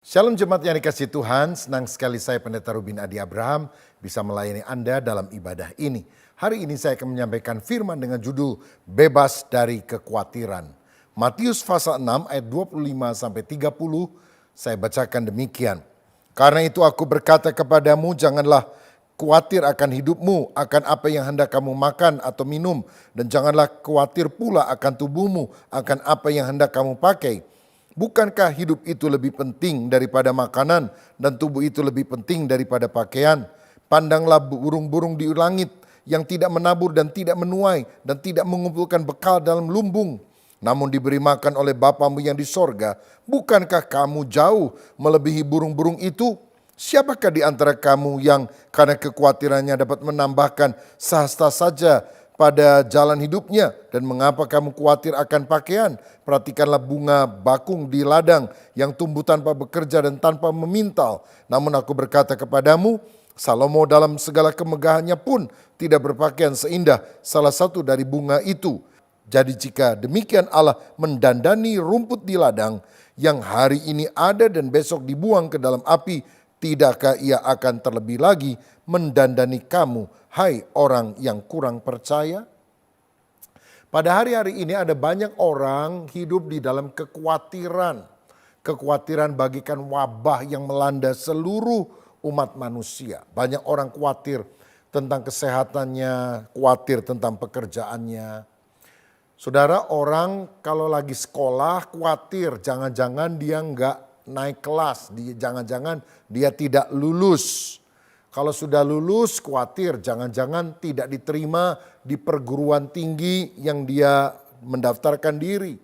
Shalom jemaat yang dikasih Tuhan, senang sekali saya Pendeta Rubin Adi Abraham bisa melayani Anda dalam ibadah ini. Hari ini saya akan menyampaikan firman dengan judul Bebas dari Kekhawatiran. Matius pasal 6 ayat 25-30 saya bacakan demikian. Karena itu aku berkata kepadamu, janganlah khawatir akan hidupmu, akan apa yang hendak kamu makan atau minum. Dan janganlah khawatir pula akan tubuhmu, akan apa yang hendak kamu pakai. Bukankah hidup itu lebih penting daripada makanan dan tubuh itu lebih penting daripada pakaian? Pandanglah burung-burung di langit yang tidak menabur dan tidak menuai dan tidak mengumpulkan bekal dalam lumbung. Namun diberi makan oleh Bapamu yang di sorga. Bukankah kamu jauh melebihi burung-burung itu? Siapakah di antara kamu yang karena kekhawatirannya dapat menambahkan sehasta saja pada jalan hidupnya? Dan mengapa kamu khawatir akan pakaian? Perhatikanlah bunga bakung di ladang yang tumbuh tanpa bekerja dan tanpa memintal. Namun aku berkata kepadamu, Salomo dalam segala kemegahannya pun tidak berpakaian seindah salah satu dari bunga itu. Jadi jika demikian Allah mendandani rumput di ladang yang hari ini ada dan besok dibuang ke dalam api, tidakkah ia akan terlebih lagi mendandani kamu, hai orang yang kurang percaya? Pada hari-hari ini ada banyak orang hidup di dalam kekhawatiran. Kekhawatiran bagikan wabah yang melanda seluruh umat manusia. Banyak orang khawatir tentang kesehatannya, khawatir tentang pekerjaannya. Saudara, orang kalau lagi sekolah khawatir jangan-jangan dia nggak naik kelas, jangan-jangan dia tidak lulus. Kalau sudah lulus khawatir jangan-jangan tidak diterima di perguruan tinggi yang dia mendaftarkan diri.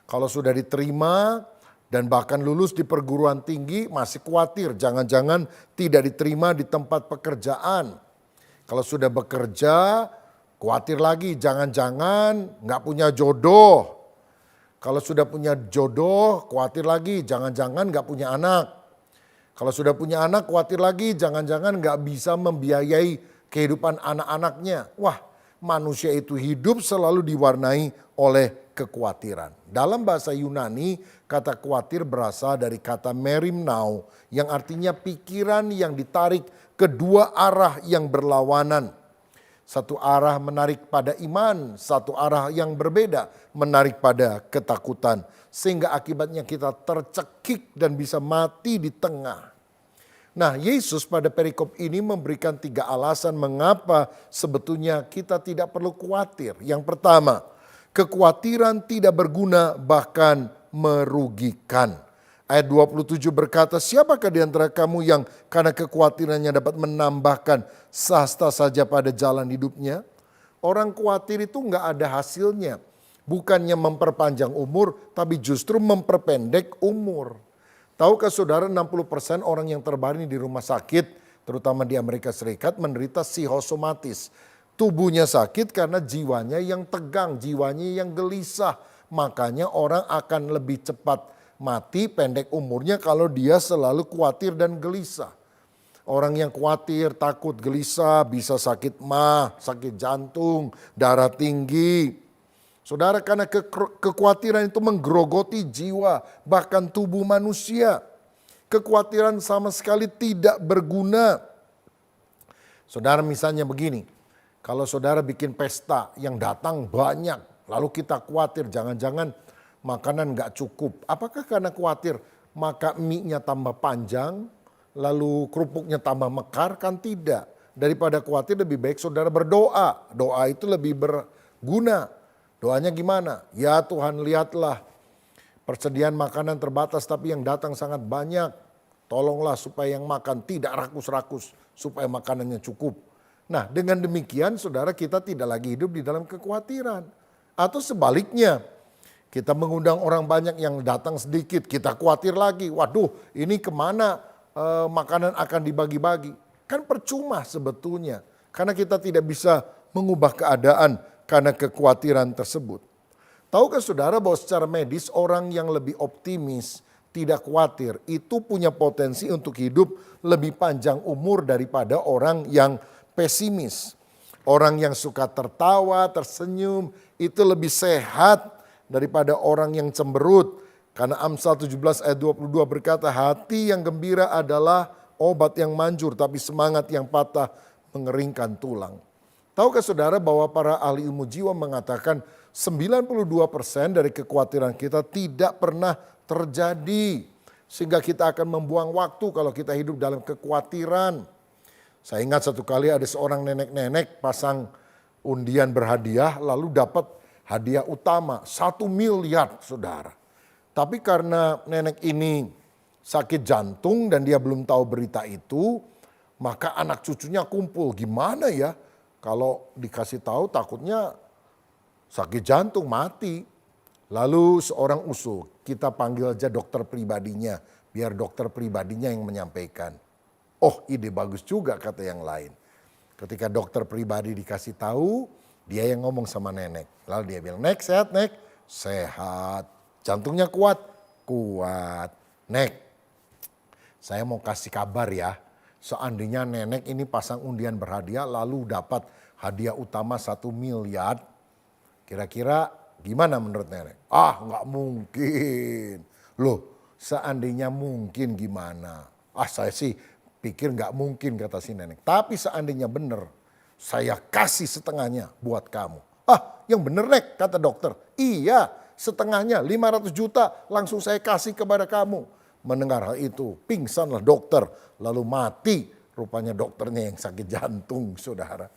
Kalau sudah diterima dan bahkan lulus di perguruan tinggi masih khawatir jangan-jangan tidak diterima di tempat pekerjaan. Kalau sudah bekerja khawatir lagi jangan-jangan nggak punya jodoh. Kalau sudah punya jodoh khawatir lagi jangan-jangan nggak punya anak. Kalau sudah punya anak khawatir lagi jangan-jangan gak bisa membiayai kehidupan anak-anaknya. Wah, manusia itu hidup selalu diwarnai oleh kekhawatiran. Dalam bahasa Yunani kata khawatir berasal dari kata merimnao yang artinya pikiran yang ditarik kedua arah yang berlawanan. Satu arah menarik pada iman, satu arah yang berbeda menarik pada ketakutan. Sehingga akibatnya kita tercekik dan bisa mati di tengah. Nah, Yesus pada perikop ini memberikan 3 alasan mengapa sebetulnya kita tidak perlu khawatir. Yang pertama, kekhawatiran tidak berguna bahkan merugikan. Ayat 27 berkata, siapakah di antara kamu yang karena kekhawatirannya dapat menambahkan sehasta saja pada jalan hidupnya? Orang khawatir itu nggak ada hasilnya. Bukannya memperpanjang umur, tapi justru memperpendek umur. Tahukah saudara 60% orang yang terbaring di rumah sakit, terutama di Amerika Serikat, menderita psikosomatis. Tubuhnya sakit karena jiwanya yang tegang, jiwanya yang gelisah. Makanya orang akan lebih cepat mati, pendek umurnya kalau dia selalu khawatir dan gelisah. Orang yang khawatir, takut, gelisah bisa sakit mah, sakit jantung, darah tinggi. Saudara, karena kekhawatiran itu menggerogoti jiwa, bahkan tubuh manusia. Kekhawatiran sama sekali tidak berguna. Saudara, misalnya begini, kalau saudara bikin pesta yang datang banyak, lalu kita khawatir jangan-jangan makanan gak cukup. Apakah karena khawatir maka mie-nya tambah panjang, lalu kerupuknya tambah mekar? Kan tidak. Daripada khawatir lebih baik saudara berdoa. Doa itu lebih berguna. Doanya gimana? Ya Tuhan, lihatlah persediaan makanan terbatas tapi yang datang sangat banyak. Tolonglah supaya yang makan tidak rakus-rakus, supaya makanannya cukup. Nah, dengan demikian saudara, kita tidak lagi hidup di dalam kekhawatiran. Atau sebaliknya, kita mengundang orang banyak yang datang sedikit, kita khawatir lagi. Waduh, ini kemana makanan akan dibagi-bagi? Kan percuma sebetulnya, karena kita tidak bisa mengubah keadaan karena kekhawatiran tersebut. Tahukah saudara bahwa secara medis orang yang lebih optimis, tidak khawatir, itu punya potensi untuk hidup lebih panjang umur daripada orang yang pesimis. Orang yang suka tertawa, tersenyum, itu lebih sehat daripada orang yang cemberut. Karena Amsal 17 ayat 22 berkata, hati yang gembira adalah obat yang manjur, tapi semangat yang patah mengeringkan tulang. Tahukah saudara bahwa para ahli ilmu jiwa mengatakan 92% dari kekhawatiran kita tidak pernah terjadi. Sehingga kita akan membuang waktu kalau kita hidup dalam kekhawatiran. Saya ingat satu kali ada seorang nenek-nenek pasang undian berhadiah lalu dapat hadiah utama 1 miliar saudara. Tapi karena nenek ini sakit jantung dan dia belum tahu berita itu, maka anak cucunya kumpul. Gimana ya kalau dikasih tahu takutnya sakit jantung mati. Lalu seorang usul, kita panggil aja dokter pribadinya, biar dokter pribadinya yang menyampaikan. Oh, ide bagus juga kata yang lain. Ketika dokter pribadi dikasih tahu, dia yang ngomong sama nenek. Lalu dia bilang, "Nek, sehat, Nek?" "Sehat." "Jantungnya kuat?" "Kuat." "Nek, saya mau kasih kabar ya. Seandainya nenek ini pasang undian berhadiah lalu dapat hadiah utama 1 miliar. Kira-kira gimana menurut nenek?" "Ah, nggak mungkin." "Loh, seandainya mungkin gimana?" "Ah, saya sih pikir nggak mungkin," kata si nenek. "Tapi seandainya benar, saya kasih setengahnya buat kamu." "Ah, yang benar, Nek," kata dokter. "Iya, setengahnya 500 juta langsung saya kasih kepada kamu." Mendengar hal itu, pingsanlah dokter, lalu mati. Rupanya dokternya yang sakit jantung, saudara.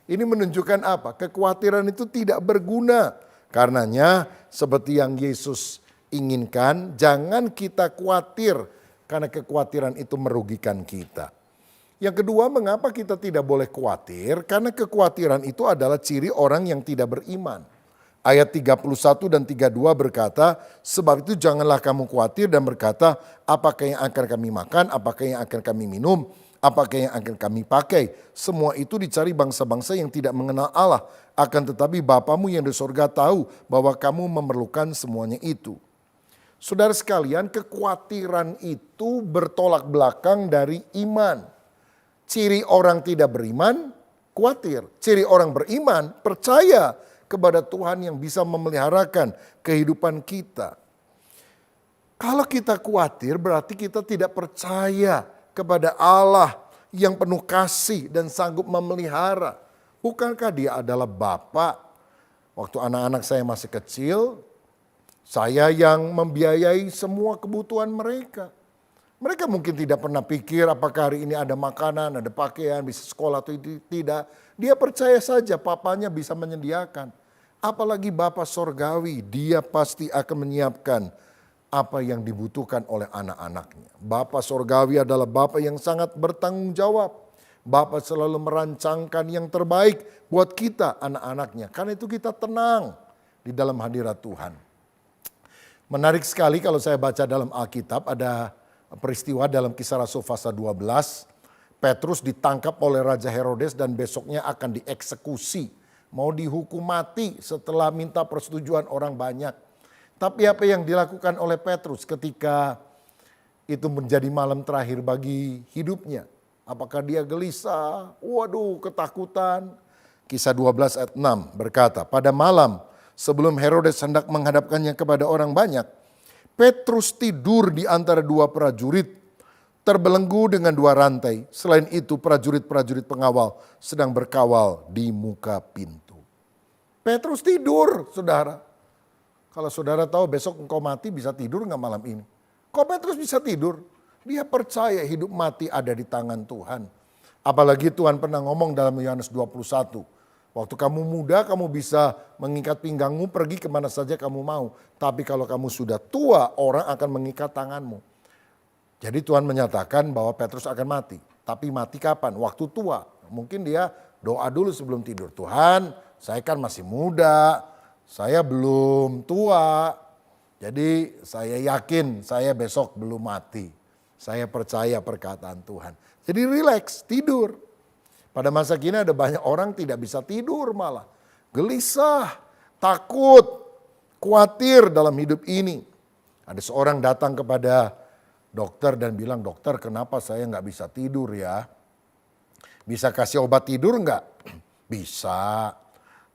Ini menunjukkan apa? Kekhawatiran itu tidak berguna. Karenanya seperti yang Yesus inginkan, jangan kita khawatir karena kekhawatiran itu merugikan kita. Yang kedua, mengapa kita tidak boleh khawatir? Karena kekhawatiran itu adalah ciri orang yang tidak beriman. Ayat 31 dan 32 berkata, sebab itu janganlah kamu khawatir dan berkata, apakah yang akan kami makan, apakah yang akan kami minum, apakah yang akan kami pakai. Semua itu dicari bangsa-bangsa yang tidak mengenal Allah. Akan tetapi Bapamu yang di sorga tahu bahwa kamu memerlukan semuanya itu. Saudara sekalian, kekhawatiran itu bertolak belakang dari iman. Ciri orang tidak beriman, khawatir. Ciri orang beriman, percaya kepada Tuhan yang bisa memeliharakan kehidupan kita. Kalau kita khawatir berarti kita tidak percaya kepada Allah yang penuh kasih dan sanggup memelihara. Bukankah Dia adalah Bapa? Waktu anak-anak saya masih kecil, saya yang membiayai semua kebutuhan mereka. Mereka mungkin tidak pernah pikir apakah hari ini ada makanan, ada pakaian, bisa sekolah atau tidak. Dia percaya saja papanya bisa menyediakan. Apalagi Bapa Sorgawi, Dia pasti akan menyiapkan apa yang dibutuhkan oleh anak-anaknya. Bapa Sorgawi adalah Bapa yang sangat bertanggung jawab. Bapa selalu merancangkan yang terbaik buat kita anak-anaknya. Karena itu kita tenang di dalam hadirat Tuhan. Menarik sekali kalau saya baca dalam Alkitab ada peristiwa dalam Kisah Rasul pasal 12. Petrus ditangkap oleh Raja Herodes dan besoknya akan dieksekusi. Mau dihukum mati setelah minta persetujuan orang banyak. Tapi apa yang dilakukan oleh Petrus ketika itu menjadi malam terakhir bagi hidupnya? Apakah dia gelisah? Waduh, ketakutan. Kisah 12 ayat 6 berkata, pada malam sebelum Herodes hendak menghadapkannya kepada orang banyak, Petrus tidur di antara dua prajurit, terbelenggu dengan dua rantai. Selain itu prajurit-prajurit pengawal sedang berkawal di muka pintu. Petrus tidur, saudara. Kalau saudara tahu besok engkau mati bisa tidur nggak malam ini? Kok Petrus bisa tidur? Dia percaya hidup mati ada di tangan Tuhan. Apalagi Tuhan pernah ngomong dalam Yohanes 21. Waktu kamu muda kamu bisa mengikat pinggangmu pergi kemana saja kamu mau. Tapi kalau kamu sudah tua orang akan mengikat tanganmu. Jadi Tuhan menyatakan bahwa Petrus akan mati. Tapi mati kapan? Waktu tua. Mungkin dia doa dulu sebelum tidur. Tuhan, saya kan masih muda. Saya belum tua. Jadi saya yakin saya besok belum mati. Saya percaya perkataan Tuhan. Jadi rileks, tidur. Pada masa kini ada banyak orang tidak bisa tidur malah. Gelisah, takut, khawatir dalam hidup ini. Ada seorang datang kepada dokter dan bilang, dokter kenapa saya nggak bisa tidur ya? Bisa kasih obat tidur nggak? Bisa.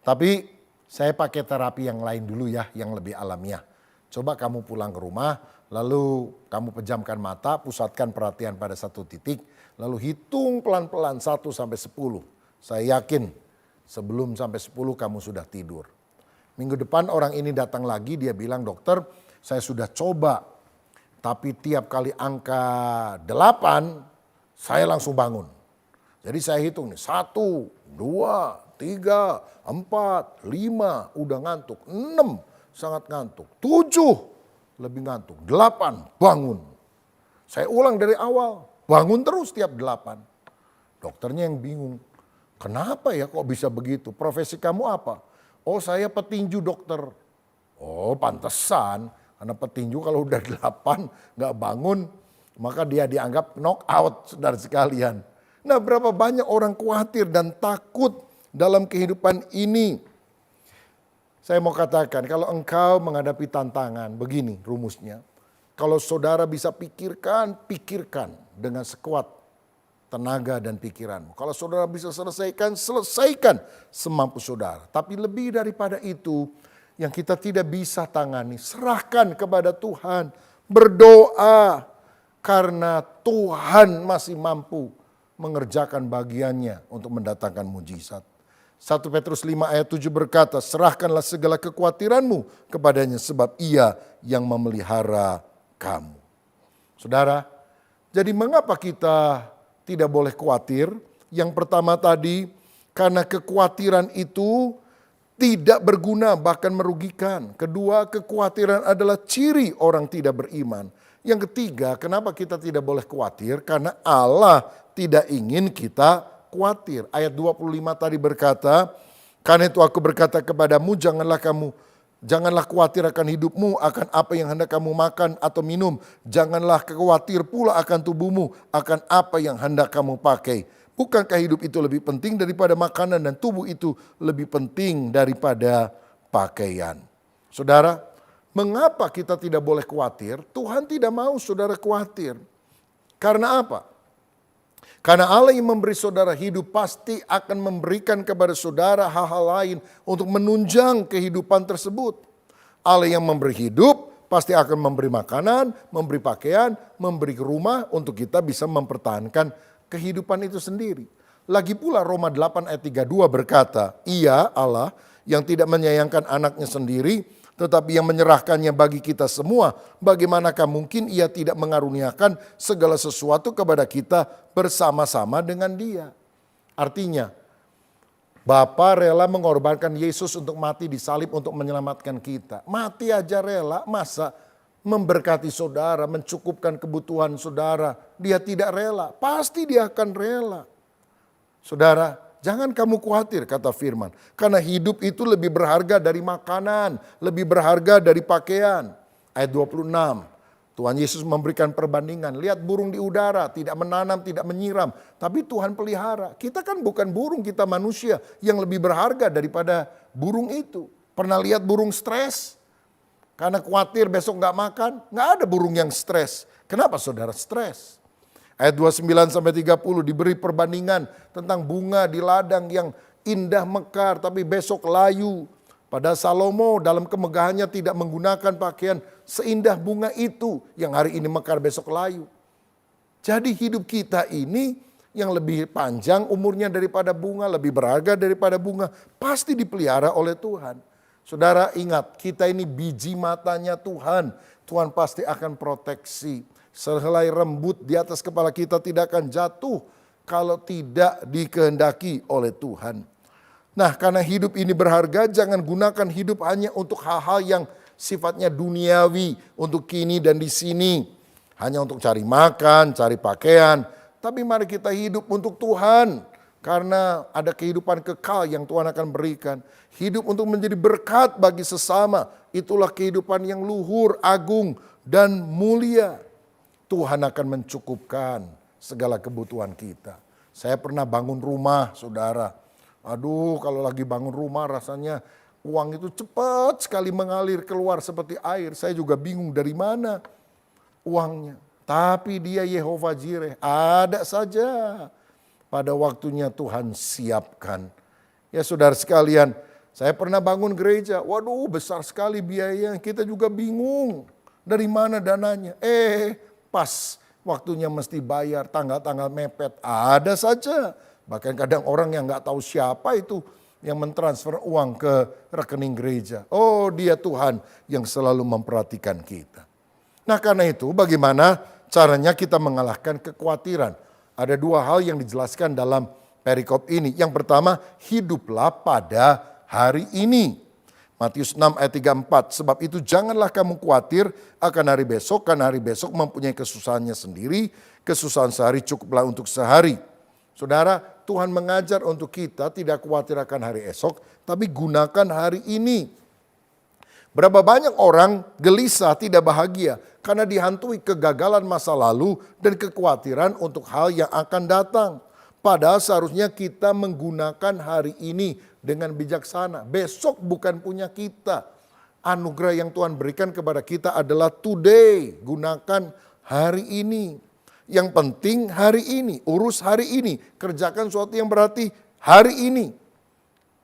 Tapi saya pakai terapi yang lain dulu ya, yang lebih alamiah. Coba kamu pulang ke rumah, lalu kamu pejamkan mata, pusatkan perhatian pada satu titik, lalu hitung pelan-pelan 1 sampai 10. Saya yakin sebelum sampai 10 kamu sudah tidur. Minggu depan orang ini datang lagi, dia bilang, dokter saya sudah coba, tapi tiap kali angka 8, saya langsung bangun. Jadi saya hitung nih, 1, 2, 3, 4, 5, udah ngantuk. 6, sangat ngantuk. 7, lebih ngantuk. 8, bangun. Saya ulang dari awal, bangun terus tiap 8. Dokternya yang bingung, kenapa ya kok bisa begitu? Profesi kamu apa? Oh saya petinju dokter. Oh pantesan, karena petinju kalau udah 8 gak bangun, maka dia dianggap knock out saudara sekalian. Nah berapa banyak orang khawatir dan takut dalam kehidupan ini. Saya mau katakan kalau engkau menghadapi tantangan, begini rumusnya. Kalau saudara bisa pikirkan dengan sekuat tenaga dan pikiranmu. Kalau saudara bisa selesaikan semampu saudara. Tapi lebih daripada itu, yang kita tidak bisa tangani, serahkan kepada Tuhan. Berdoa karena Tuhan masih mampu mengerjakan bagiannya untuk mendatangkan mujizat. 1 Petrus 5 ayat 7 berkata, serahkanlah segala kekhawatiranmu kepadanya sebab ia yang memelihara kamu. Saudara, jadi mengapa kita tidak boleh khawatir? Yang pertama tadi, karena kekhawatiran itu tidak berguna bahkan merugikan. Kedua, kekhawatiran adalah ciri orang tidak beriman. Yang ketiga, kenapa kita tidak boleh khawatir? Karena Allah tidak ingin kita khawatir. Ayat 25 tadi berkata, karena itu aku berkata kepadamu, janganlah khawatir akan hidupmu, akan apa yang hendak kamu makan atau minum. Janganlah khawatir pula akan tubuhmu, akan apa yang hendak kamu pakai. Bukankah hidup itu lebih penting daripada makanan dan tubuh itu lebih penting daripada pakaian? Saudara, mengapa kita tidak boleh khawatir? Tuhan tidak mau saudara khawatir. Karena apa? Karena Allah yang memberi saudara hidup pasti akan memberikan kepada saudara hal-hal lain untuk menunjang kehidupan tersebut. Allah yang memberi hidup pasti akan memberi makanan, memberi pakaian, memberi rumah untuk kita bisa mempertahankan kehidupan itu sendiri. Lagi pula Roma 8 ayat 32 berkata, Ia Allah yang tidak menyayangkan anaknya sendiri, tetapi yang menyerahkannya bagi kita semua, bagaimanakah mungkin ia tidak mengaruniakan segala sesuatu kepada kita bersama-sama dengan dia. Artinya, Bapa rela mengorbankan Yesus untuk mati di salib untuk menyelamatkan kita. Mati aja rela, masa memberkati saudara, mencukupkan kebutuhan saudara. Dia tidak rela, pasti dia akan rela. Saudara, jangan kamu khawatir kata firman. Karena hidup itu lebih berharga dari makanan, lebih berharga dari pakaian. Ayat 26, Tuhan Yesus memberikan perbandingan. Lihat burung di udara, tidak menanam, tidak menyiram. Tapi Tuhan pelihara. Kita kan bukan burung, kita manusia yang lebih berharga daripada burung itu. Pernah lihat burung stres? Karena khawatir besok gak makan, gak ada burung yang stres. Kenapa saudara stres? Ayat 29-30 diberi perbandingan tentang bunga di ladang yang indah mekar tapi besok layu. Pada Salomo dalam kemegahannya tidak menggunakan pakaian seindah bunga itu yang hari ini mekar besok layu. Jadi hidup kita ini yang lebih panjang umurnya daripada bunga, lebih berharga daripada bunga, pasti dipelihara oleh Tuhan. Saudara ingat, kita ini biji matanya Tuhan. Tuhan pasti akan proteksi. Sehelai rambut di atas kepala kita tidak akan jatuh kalau tidak dikehendaki oleh Tuhan. Nah, karena hidup ini berharga, jangan gunakan hidup hanya untuk hal-hal yang sifatnya duniawi, untuk kini dan di sini. Hanya untuk cari makan, cari pakaian. Tapi mari kita hidup untuk Tuhan. Karena ada kehidupan kekal yang Tuhan akan berikan. Hidup untuk menjadi berkat bagi sesama. Itulah kehidupan yang luhur, agung, dan mulia. Tuhan akan mencukupkan segala kebutuhan kita. Saya pernah bangun rumah, saudara. Aduh, kalau lagi bangun rumah rasanya uang itu cepat sekali mengalir keluar seperti air. Saya juga bingung dari mana uangnya. Tapi dia Yehova Jireh, ada saja. Pada waktunya Tuhan siapkan. Ya saudara sekalian, Saya pernah bangun gereja, waduh besar sekali biaya, kita juga bingung dari mana dananya. Pas waktunya mesti bayar, tanggal-tanggal mepet, ada saja. Bahkan kadang orang yang nggak tahu siapa itu yang mentransfer uang ke rekening gereja. Oh, dia Tuhan yang selalu memperhatikan kita. Nah, karena itu bagaimana caranya kita mengalahkan kekhawatiran? Ada dua hal yang dijelaskan dalam perikop ini. Yang pertama, hiduplah pada hari ini. Matius 6 ayat 34, sebab itu janganlah kamu khawatir akan hari besok, karena hari besok mempunyai kesusahannya sendiri, kesusahan sehari cukuplah untuk sehari. Saudara, Tuhan mengajar untuk kita tidak khawatir akan hari esok, tapi gunakan hari ini. Berapa banyak orang gelisah tidak bahagia karena dihantui kegagalan masa lalu dan kekhawatiran untuk hal yang akan datang. Padahal seharusnya kita menggunakan hari ini dengan bijaksana. Besok bukan punya kita. Anugerah yang Tuhan berikan kepada kita adalah today. Gunakan hari ini. Yang penting hari ini, urus hari ini. Kerjakan sesuatu yang berarti hari ini.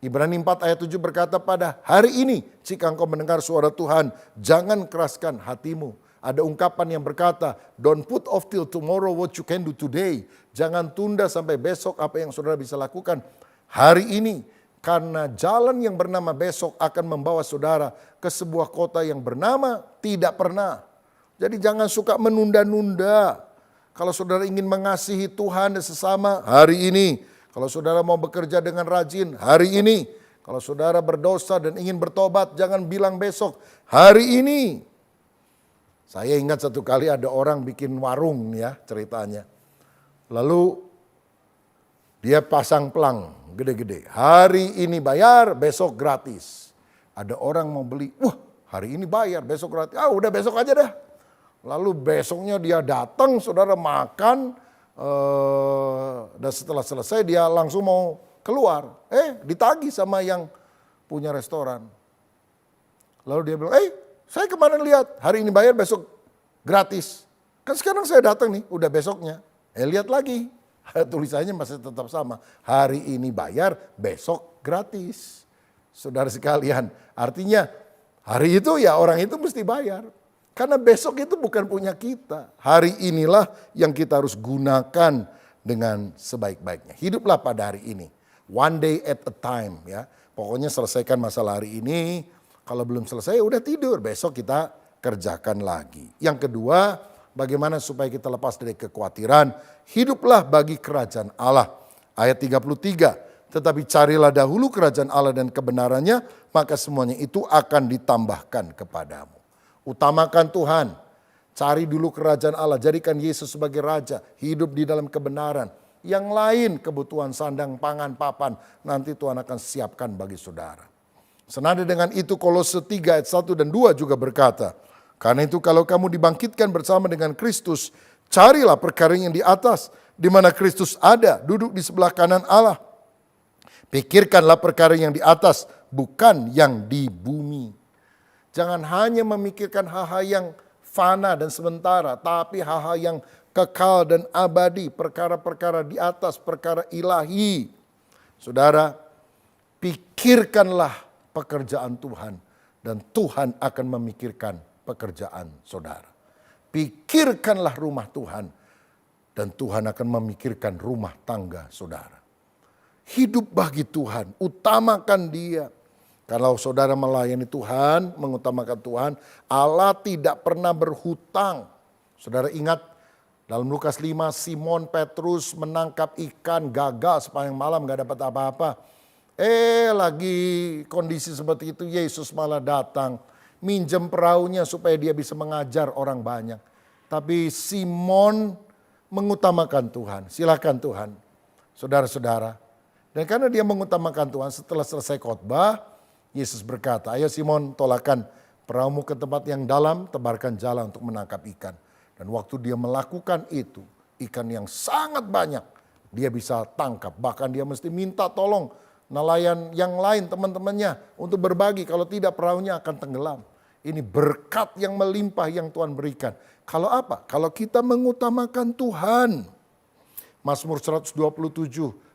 Ibrani 4 ayat 7 berkata pada hari ini, jika engkau mendengar suara Tuhan, jangan keraskan hatimu. Ada ungkapan yang berkata, don't put off till tomorrow what you can do today. Jangan tunda sampai besok apa yang saudara bisa lakukan hari ini. Karena jalan yang bernama besok akan membawa saudara ke sebuah kota yang bernama tidak pernah. Jadi jangan suka menunda-nunda. Kalau saudara ingin mengasihi Tuhan dan sesama hari ini. Kalau saudara mau bekerja dengan rajin hari ini. Kalau saudara berdosa dan ingin bertobat jangan bilang besok, hari ini. Saya ingat satu kali ada orang bikin warung ya ceritanya. Lalu dia pasang pelang gede-gede. Hari ini bayar, besok gratis. Ada orang mau beli, wah hari ini bayar, besok gratis. Ah udah besok aja dah. Lalu besoknya dia datang, saudara makan. Dan setelah selesai dia langsung mau keluar. Ditagih sama yang punya restoran. Lalu dia bilang, saya kemarin lihat hari ini bayar besok gratis. Kan sekarang saya datang nih, udah besoknya. Lihat lagi, tulisannya masih tetap sama. Hari ini bayar, besok gratis. Saudara sekalian, artinya hari itu ya orang itu mesti bayar. Karena besok itu bukan punya kita. Hari inilah yang kita harus gunakan dengan sebaik-baiknya. Hiduplah pada hari ini. One day at a time ya. Pokoknya selesaikan masalah hari ini. Kalau belum selesai udah tidur, besok kita kerjakan lagi. Yang kedua, bagaimana supaya kita lepas dari kekhawatiran? Hiduplah bagi kerajaan Allah. Ayat 33, tetapi carilah dahulu kerajaan Allah dan kebenarannya, maka semuanya itu akan ditambahkan kepadamu. Utamakan Tuhan, cari dulu kerajaan Allah, jadikan Yesus sebagai Raja, hidup di dalam kebenaran. Yang lain kebutuhan sandang, pangan, papan, nanti Tuhan akan siapkan bagi saudara. Senada dengan itu Kolose 3 ayat 1 dan 2 juga berkata, karena itu kalau kamu dibangkitkan bersama dengan Kristus, carilah perkara yang di atas, di mana Kristus ada, duduk di sebelah kanan Allah. Pikirkanlah perkara yang di atas, bukan yang di bumi. Jangan hanya memikirkan hal-hal yang fana dan sementara, tapi hal-hal yang kekal dan abadi, perkara-perkara di atas, perkara ilahi. Saudara, pikirkanlah pekerjaan Tuhan dan Tuhan akan memikirkan pekerjaan saudara. Pikirkanlah rumah Tuhan dan Tuhan akan memikirkan rumah tangga saudara. Hidup bagi Tuhan, utamakan Dia. Kalau saudara melayani Tuhan, mengutamakan Tuhan, Allah tidak pernah berhutang. Saudara ingat dalam Lukas 5, Simon Petrus menangkap ikan, gagal sepanjang malam gak dapat apa-apa. Lagi kondisi seperti itu Yesus malah datang, minjem perahunya supaya dia bisa mengajar orang banyak. Tapi Simon mengutamakan Tuhan, silakan Tuhan, saudara-saudara. Dan karena dia mengutamakan Tuhan, setelah selesai khotbah, Yesus berkata, ayo Simon tolakkan perahumu ke tempat yang dalam, tebarkan jala untuk menangkap ikan. Dan waktu dia melakukan itu, ikan yang sangat banyak dia bisa tangkap. Bahkan dia mesti minta tolong nelayan yang lain teman-temannya untuk berbagi. Kalau tidak perahunya akan tenggelam. Ini berkat yang melimpah yang Tuhan berikan. Kalau apa? Kalau kita mengutamakan Tuhan. Mazmur 127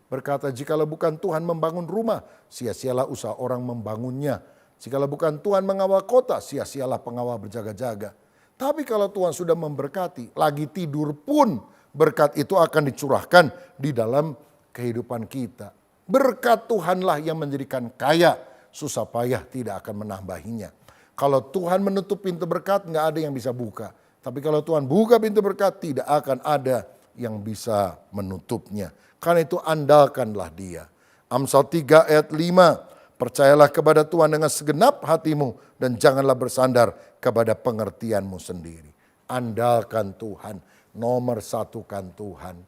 berkata, jikalau bukan Tuhan membangun rumah, sia-sialah usaha orang membangunnya. Jikalau bukan Tuhan mengawal kota, sia-sialah pengawal berjaga-jaga. Tapi kalau Tuhan sudah memberkati, lagi tidur pun berkat itu akan dicurahkan di dalam kehidupan kita. Berkat Tuhanlah yang menjadikan kaya, susah payah tidak akan menambahinya. Kalau Tuhan menutup pintu berkat, nggak ada yang bisa buka. Tapi kalau Tuhan buka pintu berkat, tidak akan ada yang bisa menutupnya. Karena itu andalkanlah Dia. Amsal 3 ayat 5, percayalah kepada Tuhan dengan segenap hatimu dan janganlah bersandar kepada pengertianmu sendiri. Andalkan Tuhan, nomor satukan Tuhan.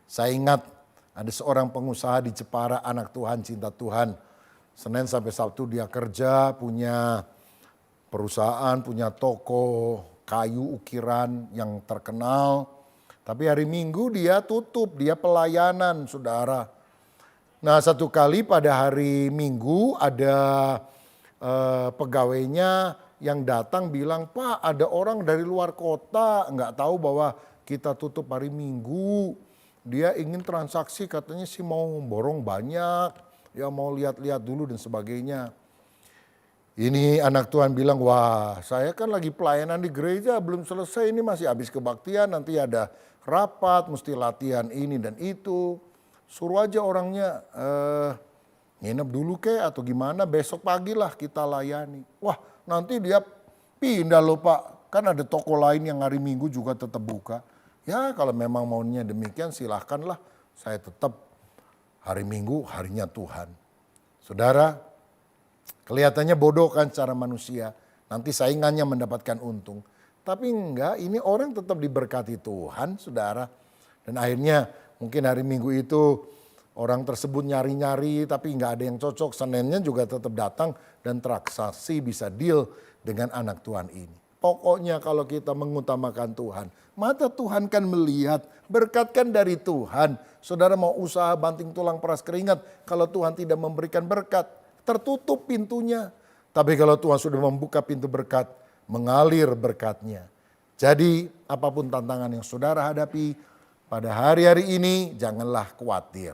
Saya ingat ada seorang pengusaha di Jepara, anak Tuhan, cinta Tuhan. Senin sampai Sabtu dia kerja, punya perusahaan, punya toko kayu ukiran yang terkenal. Tapi hari Minggu dia tutup, dia pelayanan, saudara. Nah, satu kali pada hari Minggu ada pegawainya yang datang bilang, Pak, ada orang dari luar kota, nggak tahu bahwa kita tutup hari Minggu. Dia ingin transaksi, katanya sih mau borong banyak, ya mau lihat-lihat dulu dan sebagainya. Ini anak Tuhan bilang, wah saya kan lagi pelayanan di gereja, belum selesai, ini masih habis kebaktian, nanti ada rapat, mesti latihan ini dan itu. Suruh aja orangnya nginep dulu kek atau gimana, besok pagi lah kita layani. Wah nanti dia pindah loh Pak, kan ada toko lain yang hari Minggu juga tetap buka. Ya kalau memang maunya demikian silahkanlah, saya tetap hari Minggu harinya Tuhan. Saudara, kelihatannya bodoh kan cara manusia, nanti saingannya mendapatkan untung. Tapi enggak, ini orang tetap diberkati Tuhan, saudara. Dan akhirnya mungkin hari Minggu itu orang tersebut nyari-nyari tapi enggak ada yang cocok. Seninnya juga tetap datang dan transaksi bisa deal dengan anak Tuhan ini. Pokoknya kalau kita mengutamakan Tuhan, mata Tuhan kan melihat, berkat kan dari Tuhan. Saudara mau usaha banting tulang peras keringat, kalau Tuhan tidak memberikan berkat, tertutup pintunya. Tapi kalau Tuhan sudah membuka pintu berkat, mengalir berkatnya. Jadi apapun tantangan yang saudara hadapi pada hari-hari ini, janganlah khawatir.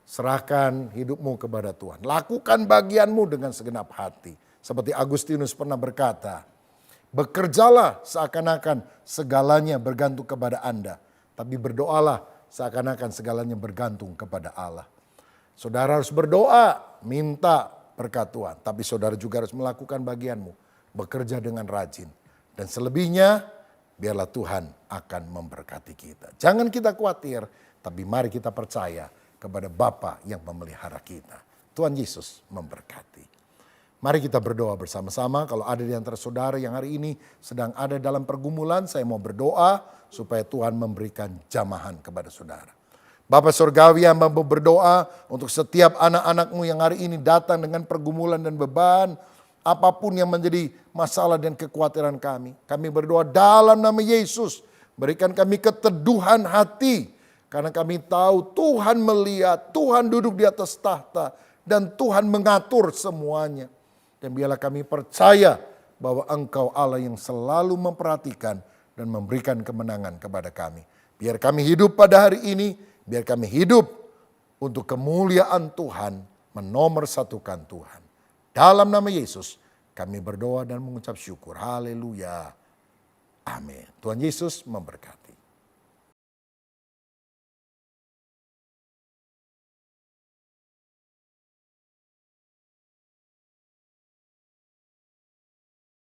Serahkan hidupmu kepada Tuhan. Lakukan bagianmu dengan segenap hati. Seperti Agustinus pernah berkata, bekerjalah seakan-akan segalanya bergantung kepada Anda. Tapi berdoalah seakan-akan segalanya bergantung kepada Allah. Saudara harus berdoa, minta berkat Tuhan. Tapi saudara juga harus melakukan bagianmu. Bekerja dengan rajin. Dan selebihnya, biarlah Tuhan akan memberkati kita. Jangan kita khawatir, tapi mari kita percaya kepada Bapa yang memelihara kita. Tuhan Yesus memberkati. Mari kita berdoa bersama-sama. Kalau ada di antara saudara yang hari ini sedang ada dalam pergumulan, saya mau berdoa supaya Tuhan memberikan jamahan kepada saudara. Bapa Surgawi, hamba berdoa untuk setiap anak-anakmu yang hari ini datang dengan pergumulan dan beban, apapun yang menjadi masalah dan kekhawatiran kami. Kami berdoa dalam nama Yesus, berikan kami keteduhan hati, karena kami tahu Tuhan melihat, Tuhan duduk di atas tahta, dan Tuhan mengatur semuanya. Dan biarlah kami percaya bahwa Engkau Allah yang selalu memperhatikan dan memberikan kemenangan kepada kami. Biar kami hidup pada hari ini, biar kami hidup untuk kemuliaan Tuhan, menomorsatukan Tuhan. Dalam nama Yesus kami berdoa dan mengucap syukur. Haleluya. Amin. Tuhan Yesus memberkati.